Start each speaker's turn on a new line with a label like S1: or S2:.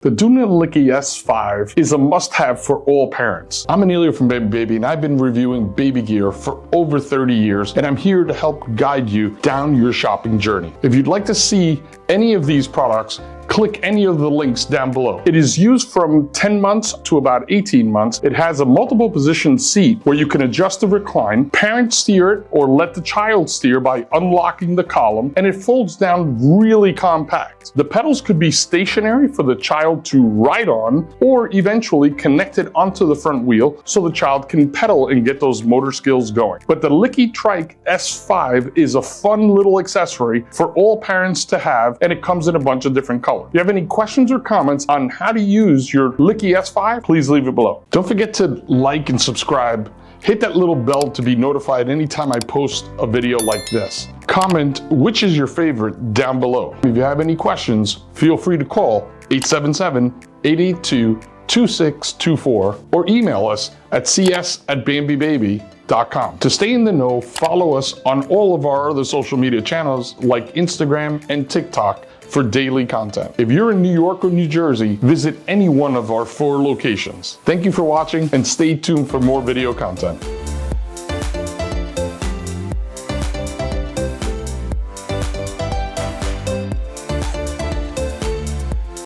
S1: The Doona Liki S5 is a must-have for all parents. I'm Emilio from Bambi, and I've been reviewing baby gear for over 30 years, and I'm here to help guide you down your shopping journey. If you'd like to see any of these products, click any of the links down below. It is used from 10 months to about 18 months. It has a multiple position seat where you can adjust the recline, parent steer it, or let the child steer by unlocking the column, and it folds down really compact. The pedals could be stationary for the child to ride on, or eventually connected onto the front wheel so the child can pedal and get those motor skills going. But the Liki Trike S5 is a fun little accessory for all parents to have, and it comes in a bunch of different colors. If you have any questions or comments on how to use your Liki S5, please leave it below. Don't forget to like and subscribe. Hit that little bell to be notified anytime I post a video like this. Comment which is your favorite down below. If you have any questions, feel free to call 877-882-2624 or email us at cs@bambibaby.com. To stay in the know, follow us on all of our other social media channels like Instagram and TikTok for daily content. If you're in New York or New Jersey, visit any one of our 4 locations. Thank you for watching and stay tuned for more video content.